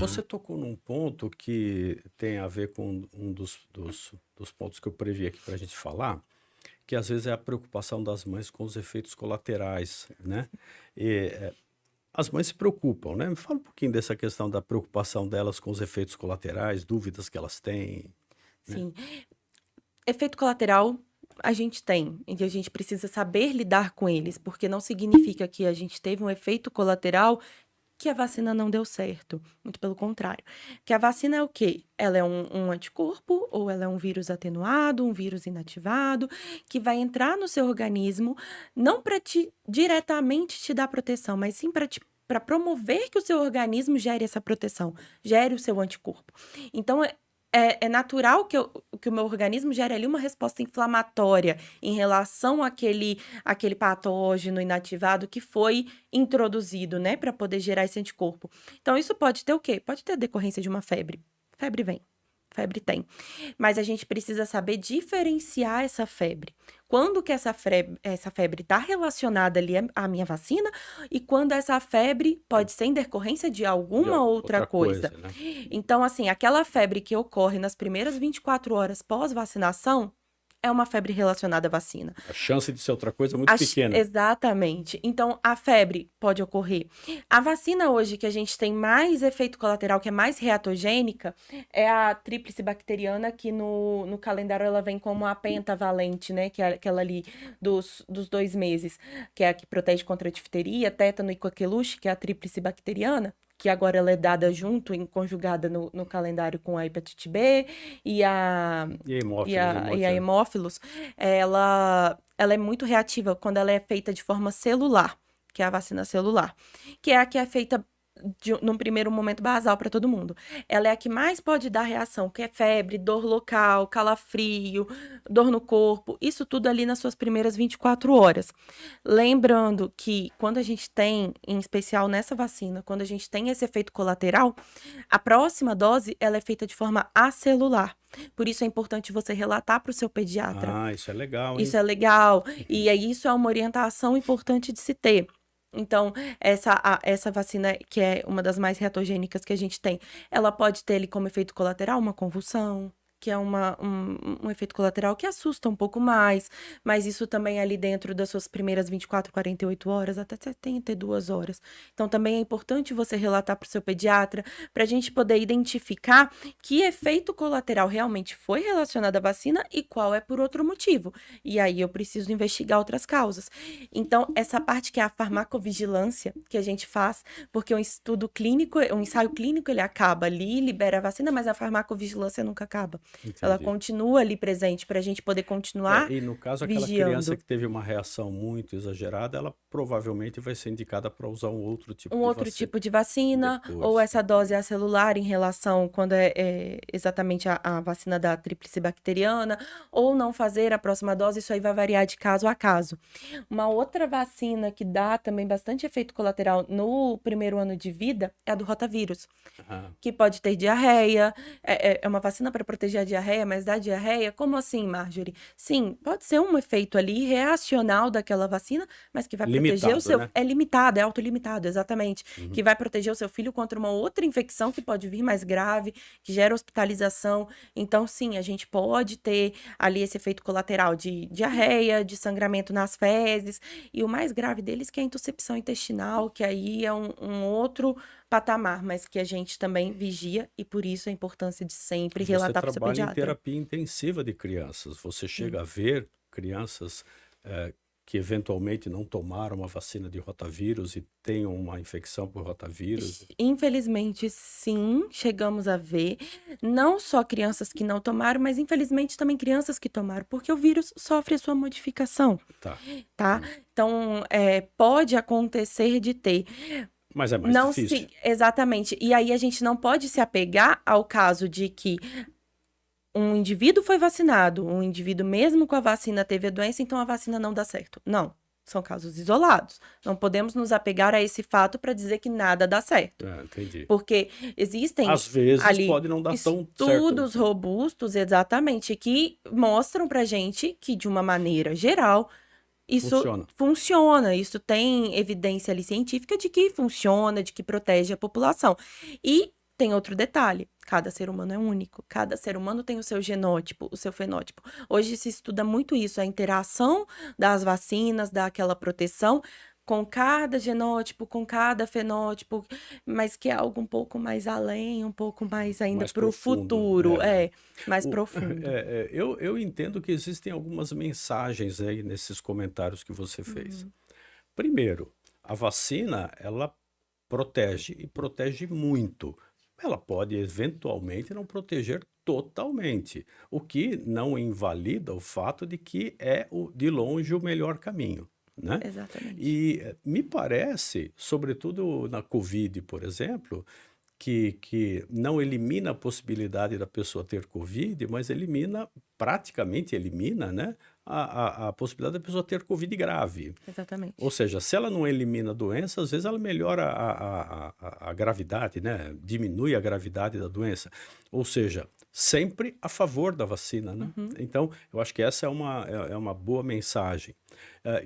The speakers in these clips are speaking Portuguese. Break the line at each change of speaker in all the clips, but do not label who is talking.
Você
Aham.
tocou num ponto que tem a ver com um dos pontos que eu previ aqui para a gente falar, que às vezes é a preocupação das mães com os efeitos colaterais, né? E, as mães se preocupam, né? Me fala um pouquinho dessa questão da preocupação delas com os efeitos colaterais, dúvidas que elas têm, né?
Sim. Efeito colateral a gente tem, e a gente precisa saber lidar com eles, porque não significa que a gente teve um efeito colateral que a vacina não deu certo. Muito pelo contrário. Que a vacina é o quê? Ela é um anticorpo ou ela é um vírus atenuado, um vírus inativado, que vai entrar no seu organismo, não para te diretamente te dar proteção, mas sim para promover que o seu organismo gere essa proteção, gere o seu anticorpo. Então, é natural que o meu organismo gere ali uma resposta inflamatória em relação àquele patógeno inativado que foi introduzido, né, para poder gerar esse anticorpo. Então, isso pode ter o quê? Pode ter a decorrência de uma febre. Febre vem. Febre tem. Mas a gente precisa saber diferenciar essa febre. Quando que essa febre está relacionada ali à minha vacina e quando essa febre pode ser em decorrência de
De
alguma outra
outra
coisa.
coisa, né?
Então, assim, aquela febre que ocorre nas primeiras 24 horas pós-vacinação é uma febre relacionada à vacina.
A chance de ser outra coisa é muito pequena.
Exatamente. Então, a febre pode ocorrer. A vacina hoje que a gente tem mais efeito colateral, que é mais reatogênica, é a tríplice bacteriana, que no calendário ela vem como a pentavalente, né? Que é aquela ali dos 2 meses, que é a que protege contra a difteria, tétano e coqueluche, que é a tríplice bacteriana, que agora ela é dada junto, conjugada no calendário com a hepatite B e a
E
e
hemófilos,
a hemófilos, ela é muito reativa quando ela é feita de forma celular, que é a vacina celular, que é a que é feita num primeiro momento basal para todo mundo. Ela é a que mais pode dar reação, que é febre, dor local, calafrio, dor no corpo, isso tudo ali nas suas primeiras 24 horas. Lembrando que quando a gente tem, em especial nessa vacina, quando a gente tem esse efeito colateral, a próxima dose ela é feita de forma acelular. Por isso é importante você relatar para o seu pediatra.
Ah, isso é legal,
Isso
hein?
é legal. E aí isso é uma orientação importante de se ter. Então, essa vacina, que é uma das mais reatogênicas que a gente tem, ela pode ter ali como efeito colateral uma convulsão, que é um efeito colateral que assusta um pouco mais, mas isso também é ali dentro das suas primeiras 24, 48 horas, até 72 horas. Então, também é importante você relatar para o seu pediatra, para a gente poder identificar que efeito colateral realmente foi relacionado à vacina e qual é por outro motivo. E aí eu preciso investigar outras causas. Então, essa parte que é a farmacovigilância que a gente faz, porque um estudo clínico, um ensaio clínico, ele acaba ali, libera a vacina, mas a farmacovigilância nunca acaba. Ela
Entendi.
continua ali presente para a gente poder continuar
E no caso, aquela criança
vigiando.
que teve uma reação muito exagerada, ela provavelmente vai ser indicada para usar um outro tipo
Um
de
outro
vacina
tipo de vacina, ou
depois.
essa dose acelular em relação quando é exatamente a vacina da tríplice bacteriana, ou não fazer a próxima dose, isso aí vai variar de caso a caso. Uma outra vacina que dá também bastante efeito colateral no primeiro ano de vida é a do rotavírus,
Ah,
que pode ter diarreia, é uma vacina para proteger a diarreia, mas dá diarreia? Como assim, Marjorie? Sim, pode ser um efeito ali reacional daquela vacina, mas que vai proteger o
limitado,
seu...
né?
É limitado, é autolimitado, exatamente.
Uhum.
Que vai proteger o seu filho contra uma outra infecção que pode vir mais grave, que gera hospitalização. Então, sim, a gente pode ter ali esse efeito colateral de diarreia, de sangramento nas fezes, e o mais grave deles que é a intuscepção intestinal, que aí é um outro patamar, mas que a gente também vigia, e por isso a importância de sempre
Você
relatar para o seu
trabalha em
pediatra.
terapia intensiva de crianças. Você
Sim.
chega a ver crianças que eventualmente não tomaram uma vacina de rotavírus e tenham uma infecção por rotavírus?
Infelizmente, sim, chegamos a ver. Não só crianças que não tomaram, mas infelizmente também crianças que tomaram, porque o vírus sofre a sua modificação,
Tá.
tá? Então, pode acontecer de ter.
Mas é mais
Não
difícil.
se. Exatamente. E aí a gente não pode se apegar ao caso de que um indivíduo foi vacinado, um indivíduo mesmo com a vacina teve a doença, então a vacina não dá certo. Não. São casos isolados. Não podemos nos apegar a esse fato para dizer que nada dá certo.
Entendi.
Porque existem
Às vezes
ali
pode não dar tão certo.
estudos robustos, exatamente, que mostram pra gente que, de uma maneira geral, isso
Funciona.
funciona. Isso tem evidência ali científica de que funciona, de que protege a população. E tem outro detalhe, cada ser humano é único, cada ser humano tem o seu genótipo, o seu fenótipo. Hoje se estuda muito isso, a interação das vacinas, daquela proteção com cada genótipo, com cada fenótipo, mas que é algo um pouco mais além, um pouco mais ainda
Mais
para o
profundo.
futuro, mais
O-
profundo.
eu entendo que existem algumas mensagens aí nesses comentários que você fez. Primeiro, a vacina, ela protege e protege muito. Ela pode eventualmente não proteger totalmente, o que não invalida o fato de que é de longe o melhor caminho, né?
Exatamente.
E me parece, sobretudo na Covid, por exemplo, que não elimina a possibilidade da pessoa ter Covid, mas praticamente elimina, né, a possibilidade da pessoa ter Covid grave.
Exatamente.
Ou seja, se ela não elimina a doença, às vezes ela melhora a gravidade, né? Diminui a gravidade da doença. Ou seja, sempre a favor da vacina, né? Então, eu acho que essa é uma boa mensagem.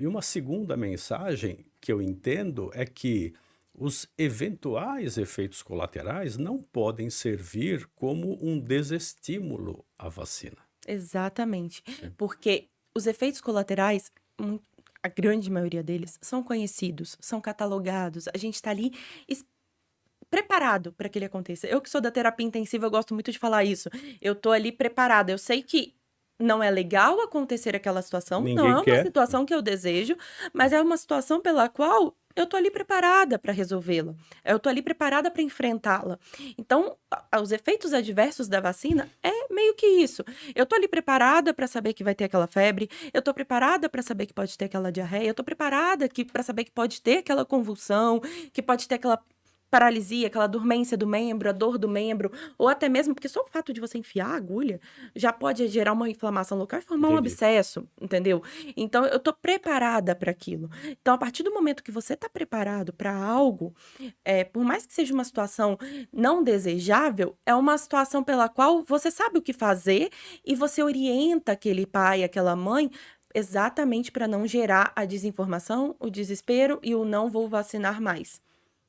E uma segunda mensagem que eu entendo é que os eventuais efeitos colaterais não podem servir como um desestímulo à vacina.
Exatamente. Porque os efeitos colaterais, a grande maioria deles, são conhecidos, são catalogados. A gente está ali preparado para que ele aconteça. Eu que sou da terapia intensiva, eu gosto muito de falar isso. Eu tô ali preparada. Eu sei que não é legal acontecer aquela situação, não
Ninguém
é uma
quer.
situação que eu desejo, mas é uma situação pela qual eu tô ali preparada para resolvê-la. Eu tô ali preparada para enfrentá-la. Então, os efeitos adversos da vacina é meio que isso. Eu tô ali preparada para saber que vai ter aquela febre, eu tô preparada para saber que pode ter aquela diarreia, eu tô preparada para saber que pode ter aquela convulsão, que pode ter aquela paralisia, aquela dormência do membro, a dor do membro, ou até mesmo, porque só o fato de você enfiar a agulha já pode gerar uma inflamação local e formar um
Entendi.
abscesso, entendeu? Então, eu tô preparada para aquilo. Então, a partir do momento que você tá preparado para algo, por mais que seja uma situação não desejável, é uma situação pela qual você sabe o que fazer e você orienta aquele pai, aquela mãe, exatamente para não gerar a desinformação, o desespero e o não vou vacinar mais.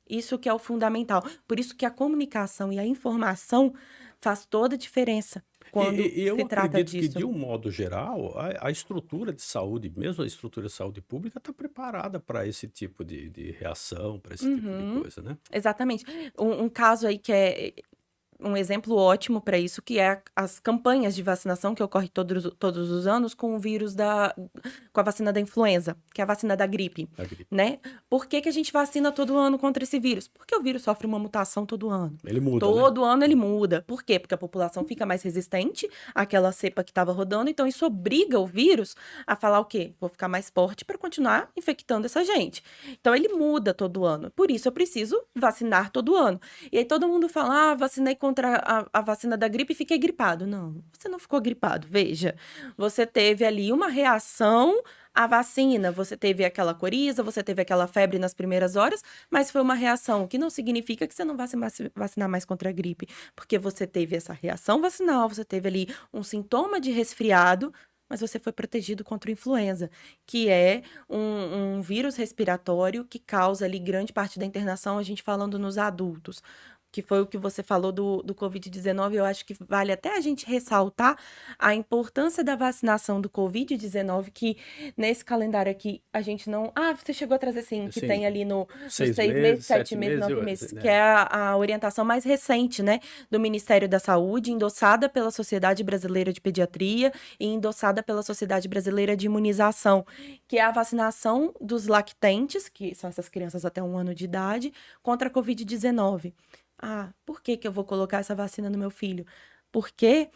Isso que é o fundamental. Por isso que a comunicação e a informação faz toda a diferença quando
E eu
se trata
acredito que,
disso.
de um modo geral, a estrutura de saúde, mesmo a estrutura de saúde pública, está preparada para esse tipo de reação, para esse tipo de coisa, né?
Exatamente. Um caso aí que é um exemplo ótimo para isso, que é as campanhas de vacinação que ocorrem todos os anos com o vírus com a vacina da influenza, que é a vacina da gripe,
A gripe.
né? Por que que a gente vacina todo ano contra esse vírus? Porque o vírus sofre uma mutação todo ano.
Ele muda, né?
Todo ano ele muda. Por quê? Porque a população fica mais resistente àquela cepa que estava rodando, então isso obriga o vírus a falar o quê? Vou ficar mais forte para continuar infectando essa gente. Então ele muda todo ano. Por isso eu preciso vacinar todo ano. E aí todo mundo fala, vacinei contra a vacina da gripe e fiquei gripado. Não, você não ficou gripado. Veja, você teve ali uma reação à vacina, você teve aquela coriza, você teve aquela febre nas primeiras horas, mas foi uma reação, que não significa que você não vai se vacinar mais contra a gripe, porque você teve essa reação vacinal, você teve ali um sintoma de resfriado, mas você foi protegido contra o influenza, que é um vírus respiratório que causa ali grande parte da internação, a gente falando nos adultos. Que foi o que você falou do Covid-19, eu acho que vale até a gente ressaltar a importância da vacinação do Covid-19, que nesse calendário aqui a gente não. Você chegou a trazer sim, que
Sim.
tem ali nos
6
6 meses,
meses,
7
7
meses,
meses,
9 meses,
né?
que é a orientação mais recente, né, do Ministério da Saúde, endossada pela Sociedade Brasileira de Pediatria e endossada pela Sociedade Brasileira de Imunização, que é a vacinação dos lactentes, que são essas crianças até 1 ano de idade, contra a Covid-19. Por que que eu vou colocar essa vacina no meu filho? Porque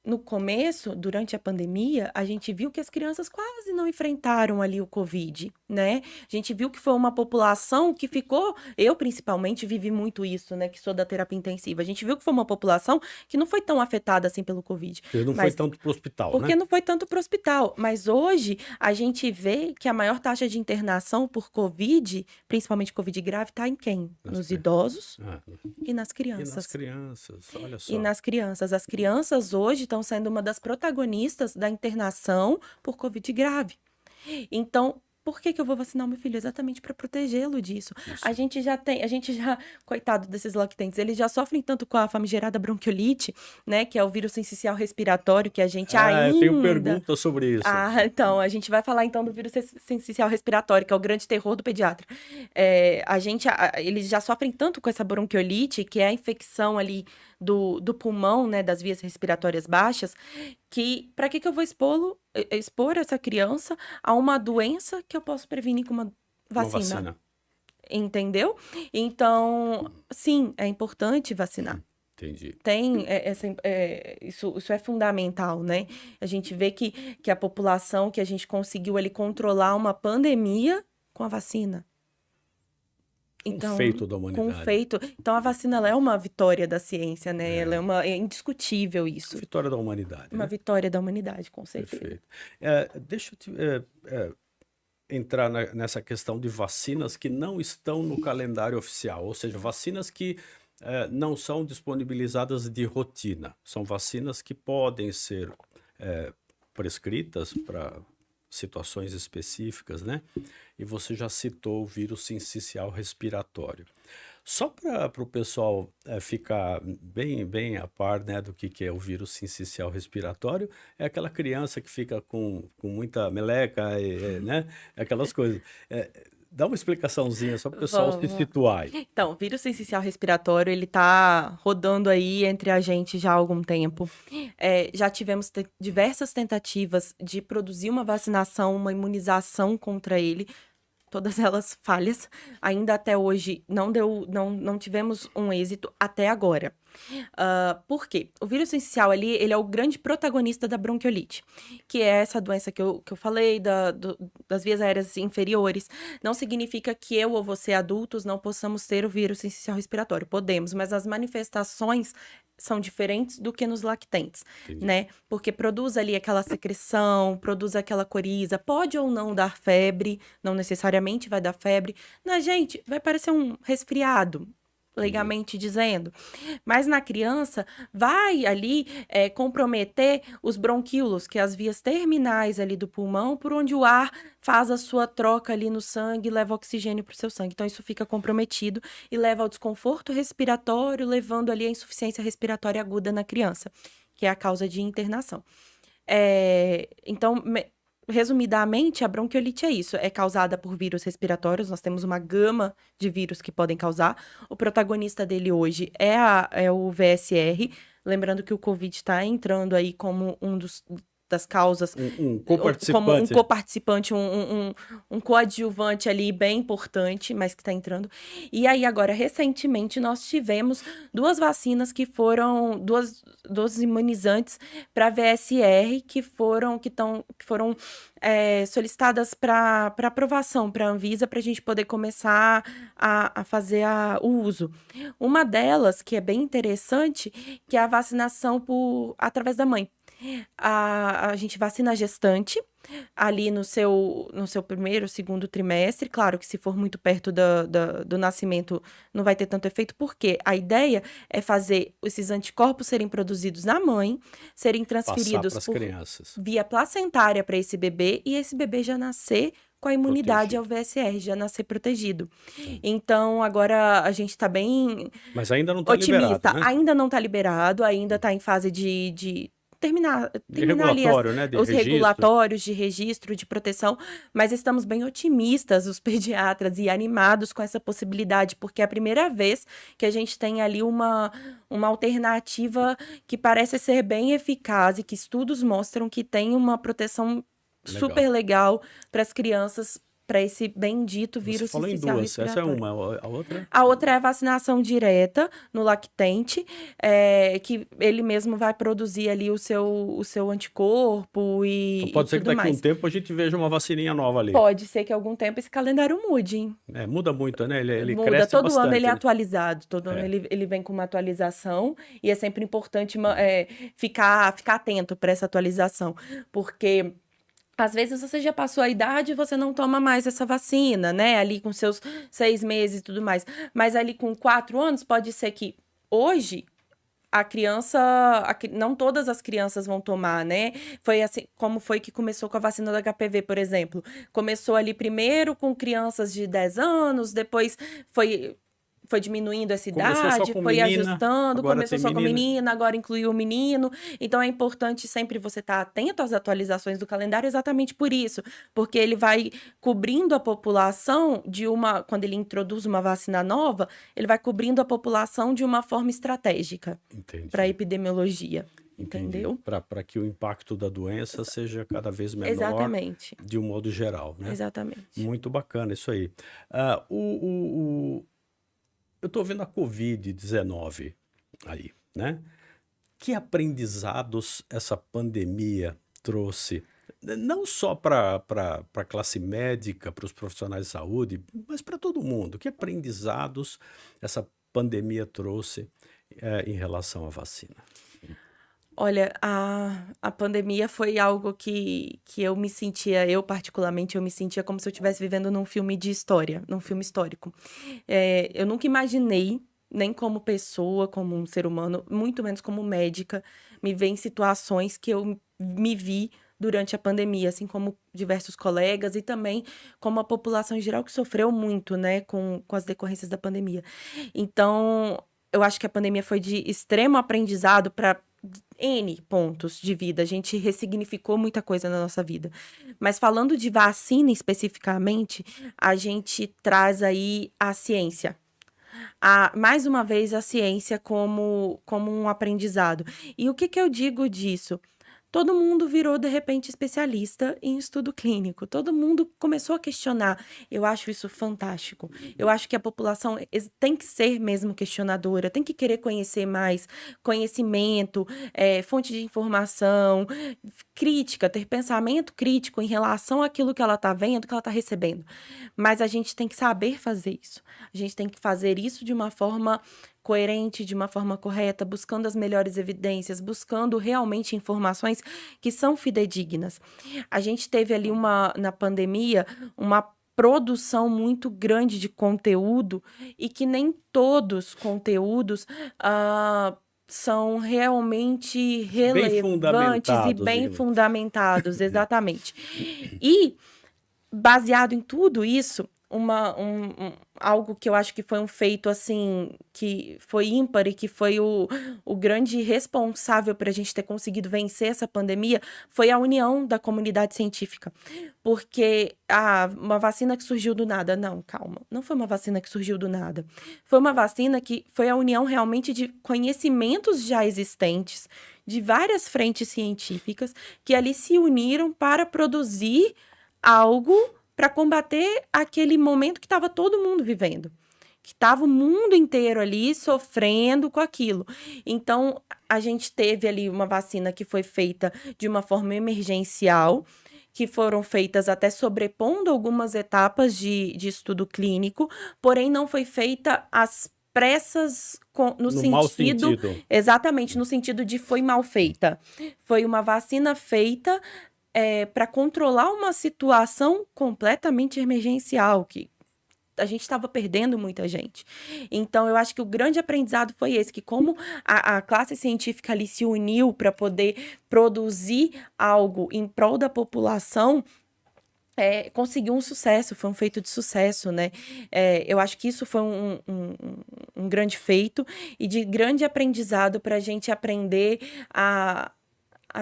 no começo, durante a pandemia, a gente viu que as crianças quase não enfrentaram ali o Covid, né? A gente viu que foi uma população que ficou, eu principalmente vivi muito isso, né, que sou da terapia intensiva. A gente viu que foi uma população que não foi tão afetada assim pelo Covid.
Porque não foi tanto para o hospital,
Porque
né?
não foi tanto para o hospital. Mas hoje a gente vê que a maior taxa de internação por Covid, principalmente Covid grave, está em quem? Nos idosos e nas
E
crianças.
nas crianças, olha só.
E nas crianças. As crianças hoje estão sendo uma das protagonistas da internação por Covid grave. Então, Por que que eu vou vacinar o meu filho? Exatamente para protegê-lo disso.
Isso.
A gente já, coitado desses lactentes, eles já sofrem tanto com a famigerada bronquiolite, né, que é o vírus sensicial respiratório, que a gente
Eu tenho
ainda...
perguntas sobre isso.
Então, a gente vai falar então do vírus sensicial respiratório, que é o grande terror do pediatra. Eles já sofrem tanto com essa bronquiolite, que é a infecção ali do pulmão, né, das vias respiratórias baixas, que para que eu vou expor essa criança a uma doença que eu posso prevenir com uma
Uma
vacina?
vacina.
Entendeu? Então, sim, é importante vacinar.
Entendi.
Isso é fundamental, né? A gente vê que a população, que a gente conseguiu ali controlar uma pandemia com a vacina.
Um feito da
Com um
humanidade.
feito. Então, a vacina ela é uma vitória da ciência, né? É indiscutível isso.
Vitória da humanidade,
Uma
né?
vitória da humanidade, com certeza.
Perfeito. Deixa eu entrar nessa questão de vacinas que não estão no calendário oficial, ou seja, vacinas que não são disponibilizadas de rotina. São vacinas que podem ser prescritas para situações específicas, né? E você já citou o vírus sincicial respiratório. Só para o pessoal ficar bem a par, né, do que é o vírus sincicial respiratório, é aquela criança que fica com muita meleca, né? Aquelas coisas. Dá uma explicações só para o pessoal se
Vamos.
situar aí.
Então, o vírus sensicial respiratório, ele tá rodando aí entre a gente já há algum tempo. Já tivemos diversas tentativas de produzir uma vacinação, uma imunização contra ele, todas elas falhas. Ainda até hoje não tivemos um êxito até agora. Por quê? O vírus sensicial ali, ele é o grande protagonista da bronquiolite, que é essa doença que eu falei, das vias aéreas inferiores. Não significa que eu ou você, adultos, não possamos ter o vírus sensicial respiratório. Podemos, mas as manifestações são diferentes do que nos lactentes,
Entendi.
né? Porque produz ali aquela secreção, produz aquela coriza, pode ou não dar febre, não necessariamente vai dar febre. Na gente, vai parecer um resfriado, legalmente dizendo. Mas na criança, vai ali comprometer os bronquíolos, que é as vias terminais ali do pulmão, por onde o ar faz a sua troca ali no sangue e leva oxigênio para o seu sangue. Então, isso fica comprometido e leva ao desconforto respiratório, levando ali a insuficiência respiratória aguda na criança, que é a causa de internação. Então, resumidamente, a bronquiolite é isso. É causada por vírus respiratórios. Nós temos uma gama de vírus que podem causar. O protagonista dele hoje é o VSR. Lembrando que o Covid está entrando aí como das causas,
Um
como um
coparticipante.
coparticipante, um coadjuvante ali bem importante, mas que está entrando. E aí, agora, recentemente, nós tivemos duas vacinas que foram, duas imunizantes para VSR que foram solicitadas para aprovação para a Anvisa, para a gente poder começar a fazer o uso. Uma delas, que é bem interessante, que é a vacinação através da mãe. A gente vacina a gestante ali no seu primeiro, segundo trimestre. Claro que se for muito perto do nascimento não vai ter tanto efeito, porque a ideia é fazer esses anticorpos serem produzidos na mãe, serem transferidos
Passar para as crianças.
via placentária para esse bebê, e esse bebê já nascer com a imunidade ao VSR, já nascer protegido. Então, agora a gente está bem
Mas ainda não está
otimista.
liberado, né?
Ainda não está liberado, ainda está em fase de terminar ali
regulatório, né? De
os
registro.
regulatórios de registro, de proteção, mas estamos bem otimistas, os pediatras, e animados com essa possibilidade, porque é a primeira vez que a gente tem ali uma alternativa que parece ser bem eficaz e que estudos mostram que tem uma proteção super legal para as crianças, para esse bendito vírus
Você falou em
sincicial
duas. Essa é
respiratório.
uma. A outra?
A outra é a vacinação direta no lactente, que ele mesmo vai produzir ali o seu anticorpo e
Então pode ser que
tudo
daqui a um
mais.
tempo a gente veja uma vacininha nova ali.
Pode ser que algum tempo esse calendário mude, hein?
Muda muito, né? Ele
Muda.
cresce
Todo
bastante,
ano ele é
né?
atualizado, todo ano ele vem com uma atualização, e é sempre importante ficar atento para essa atualização, porque às vezes você já passou a idade e você não toma mais essa vacina, né? Ali com seus 6 meses e tudo mais. Mas ali com 4 anos, pode ser que hoje a criança, não todas as crianças vão tomar, né? Foi assim, como foi que começou com a vacina do HPV, por exemplo. Começou ali primeiro com crianças de 10 anos, depois foi diminuindo essa
Começou só
idade,
com
foi
menina,
ajustando,
agora
começou
tem
só com
menina.
menina, agora incluiu o menino. Então é importante sempre você estar atento às atualizações do calendário exatamente por isso, porque ele vai cobrindo a população quando ele introduz uma vacina nova, ele vai cobrindo a população de uma forma estratégica para a
Entendi,
epidemiologia,
entendi.
entendeu?
Para que o impacto da doença seja cada vez menor,
Exatamente,
de um modo geral, né?
exatamente.
Muito bacana isso aí. Ah, eu estou vendo a Covid-19 aí, né? Que aprendizados essa pandemia trouxe, não só para a classe médica, para os profissionais de saúde, mas para todo mundo? Que aprendizados essa pandemia trouxe em relação à vacina?
Olha, a pandemia foi algo que eu me sentia, eu particularmente, eu me sentia como se eu estivesse vivendo num filme de história, num filme histórico. Eu nunca imaginei, nem como pessoa, como um ser humano, muito menos como médica, me ver em situações que eu me vi durante a pandemia, assim como diversos colegas e também como a população em geral que sofreu muito, né, com as decorrências da pandemia. Então, eu acho que a pandemia foi de extremo aprendizado para N pontos de vida, a gente ressignificou muita coisa na nossa vida. Mas falando de vacina especificamente, a gente traz aí a ciência. Mais uma vez, a ciência como um aprendizado. E o que que eu digo disso? Todo mundo virou, de repente, especialista em estudo clínico. Todo mundo começou a questionar. Eu acho isso fantástico. Eu acho que a população tem que ser mesmo questionadora, tem que querer conhecer mais, conhecimento, fonte de informação, crítica, ter pensamento crítico em relação àquilo que ela está vendo, que ela está recebendo. Mas a gente tem que saber fazer isso. A gente tem que fazer isso de uma forma coerente, de uma forma correta, buscando as melhores evidências, buscando realmente informações que são fidedignas. A gente teve ali na pandemia, uma produção muito grande de conteúdo e que nem todos os conteúdos são realmente
Bem
relevantes e
fundamentados,
bem
digamos.
fundamentados, exatamente. E baseado em tudo isso, algo que eu acho que foi um feito assim, que foi ímpar e que foi o grande responsável para a gente ter conseguido vencer essa pandemia, foi a união da comunidade científica. Porque uma vacina que surgiu do nada. Não, calma. Não foi uma vacina que surgiu do nada. Foi uma vacina que foi a união realmente de conhecimentos já existentes, de várias frentes científicas, que ali se uniram para produzir algo para combater aquele momento que estava todo mundo vivendo, que estava o mundo inteiro ali sofrendo com aquilo. Então, a gente teve ali uma vacina que foi feita de uma forma emergencial, que foram feitas até sobrepondo algumas etapas de estudo clínico, porém não foi feita às pressas no
No mau
sentido,
sentido.
exatamente, no sentido de foi mal feita. Foi uma vacina feita para controlar uma situação completamente emergencial, que a gente estava perdendo muita gente. Então, eu acho que o grande aprendizado foi esse, que como a classe científica ali se uniu para poder produzir algo em prol da população, conseguiu um sucesso, foi um feito de sucesso, né? Eu acho que isso foi um grande feito e de grande aprendizado para a gente aprender a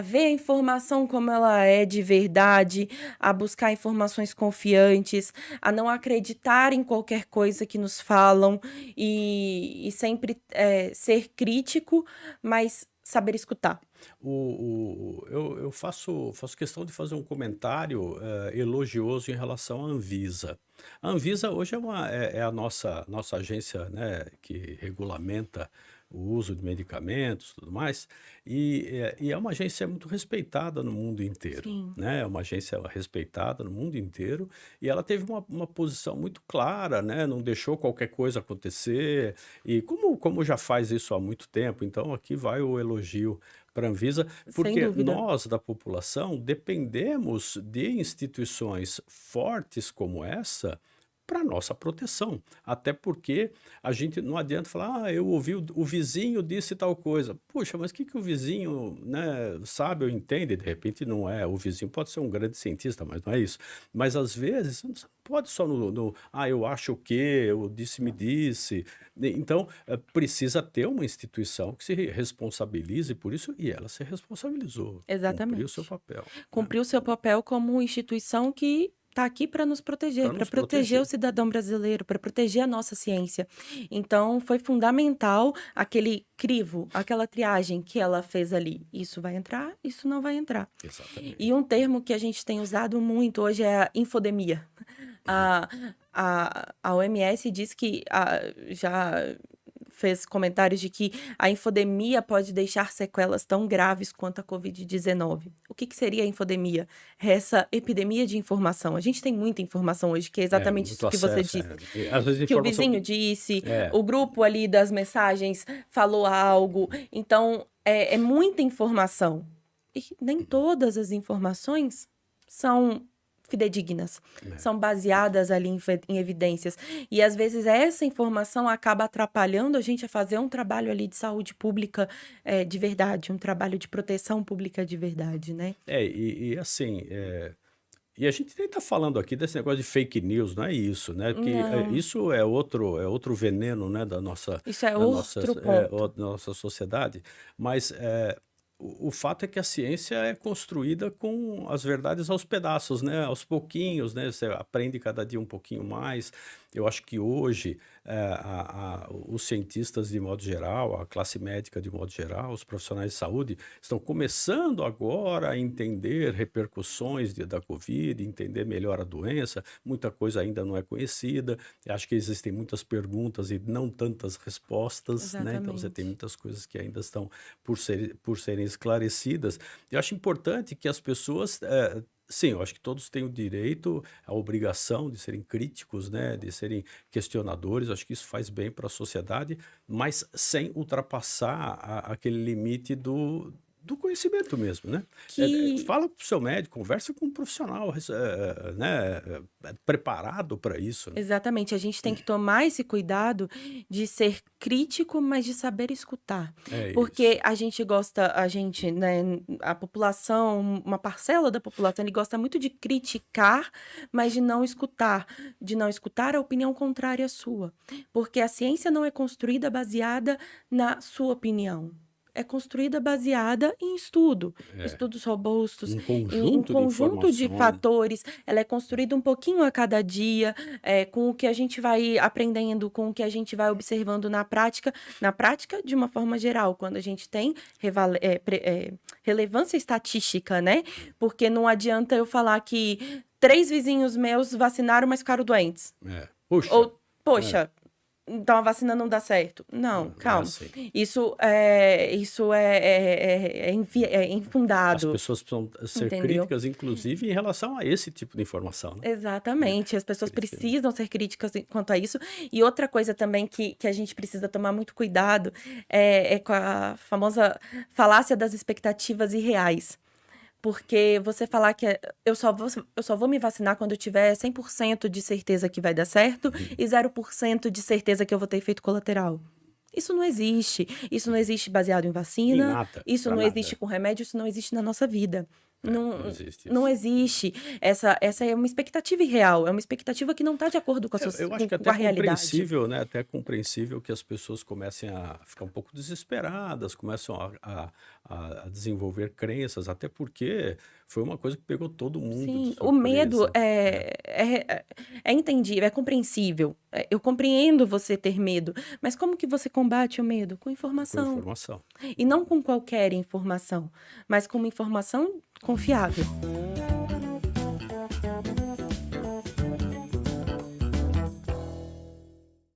ver a informação como ela é de verdade, a buscar informações confiantes, a não acreditar em qualquer coisa que nos falam e sempre ser crítico, mas saber escutar.
Eu faço questão de fazer um comentário elogioso em relação à Anvisa. A Anvisa hoje é a nossa agência, né, que regulamenta o uso de medicamentos e tudo mais, e é uma agência muito respeitada no mundo inteiro,
Sim.
né? É uma agência respeitada no mundo inteiro e ela teve uma posição muito clara, né? Não deixou qualquer coisa acontecer e como já faz isso há muito tempo, então aqui vai o elogio para a Anvisa,
Sem
porque
dúvida.
nós da população dependemos de instituições fortes como essa para nossa proteção. Até porque a gente não adianta falar, eu ouvi o vizinho disse tal coisa. Puxa, mas o que o vizinho, né, sabe ou entende? De repente não é. O vizinho pode ser um grande cientista, mas não é isso. Mas às vezes você não pode só eu acho o quê, eu disse-me disse. Então, precisa ter uma instituição que se responsabilize por isso, e ela se responsabilizou, cumpriu o seu
Exatamente.
papel, né?
Cumpriu seu papel como instituição que está aqui para nos proteger,
Para
para
nos
proteger o
proteger.
cidadão brasileiro, para proteger a nossa ciência. Então, foi fundamental aquele crivo, aquela triagem que ela fez ali. Isso vai entrar, isso não vai entrar.
Exatamente.
E um termo que a gente tem usado muito hoje é a infodemia. A, a OMS diz que já fez comentários de que a infodemia pode deixar sequelas tão graves quanto a Covid-19. O que seria a infodemia? Essa epidemia de informação. A gente tem muita informação hoje, que é exatamente
Muito
isso que você
acesso,
disse.
E às vezes
Que o
informação
vizinho
que
disse,
é,
o grupo ali das mensagens falou algo. Então, é muita informação. E nem todas as informações são fidedignas, são baseadas ali em evidências. E às vezes essa informação acaba atrapalhando a gente a fazer um trabalho ali de saúde pública de verdade, um trabalho de proteção pública de verdade, né?
assim, e a gente nem está falando aqui desse negócio de fake news, não é isso, né? Porque
Não,
isso é outro veneno, né, da nossa,
isso é
da nossa,
outro ponto.
da nossa sociedade. Mas o fato é que a ciência é construída com as verdades aos pedaços, né? Aos pouquinhos, né? Você aprende cada dia um pouquinho mais. Eu acho que hoje os cientistas de modo geral, a classe médica de modo geral, os profissionais de saúde estão começando agora a entender repercussões da Covid, entender melhor a doença. Muita coisa ainda não é conhecida. Eu acho que existem muitas perguntas e não tantas respostas, né? Então você tem
Exatamente.
muitas coisas que ainda estão por serem esclarecidas. Eu acho importante que as pessoas sim, eu acho que todos têm o direito, a obrigação de serem críticos, né, de serem questionadores. Acho que isso faz bem para a sociedade, mas sem ultrapassar aquele limite do conhecimento mesmo, né?
Que
Fala para o seu médico, conversa com um profissional, né, preparado para isso, né?
Exatamente, a gente tem que tomar esse cuidado de ser crítico, mas de saber escutar.
É isso.
Porque a gente, né, a população, uma parcela da população, ele gosta muito de criticar, mas de não escutar a opinião contrária à sua. Porque a ciência não é construída baseada na sua opinião. É construída baseada em
É
estudos robustos,
um
em
conjunto de
conjunto de
informações.
fatores. Ela é construída um pouquinho a cada dia, com o que a gente vai aprendendo, com o que a gente vai observando na prática, de uma forma geral, quando a gente tem relevância estatística, né? Porque não adianta eu falar que 3 vizinhos meus vacinaram, mas ficaram doentes.
Puxa,
Ou, poxa, então a vacina não dá certo. Não,
não é
calma.
assim.
Isso é
As
infundado,
pessoas precisam ser
entendeu?
críticas, inclusive, em relação a esse tipo de informação, né?
Exatamente, as pessoas
Precisa.
precisam ser críticas quanto a isso. E outra coisa também que a gente precisa tomar muito cuidado é com a famosa falácia das expectativas irreais. Porque você falar que eu só vou me vacinar quando eu tiver 100% de certeza que vai dar certo e 0% de certeza que eu vou ter efeito colateral. Isso não existe. Isso não existe baseado em
Em
vacina,
nada,
isso
para
não existe
nada.
com remédio, isso não existe na nossa vida.
Não existe
Não
isso.
existe. Essa é uma expectativa irreal, é uma expectativa que não está de acordo com
Eu acho que
com
até
a realidade.
compreensível, né? Até compreensível que as pessoas comecem a ficar um pouco desesperadas, começam a desenvolver crenças, até porque foi uma coisa que pegou todo mundo de
Sim, o medo
surpresa, né?
é entendível, é compreensível. Eu compreendo você ter medo, mas como que você combate o medo? Com
Com
informação.
informação.
E não com qualquer informação, mas com uma informação confiável.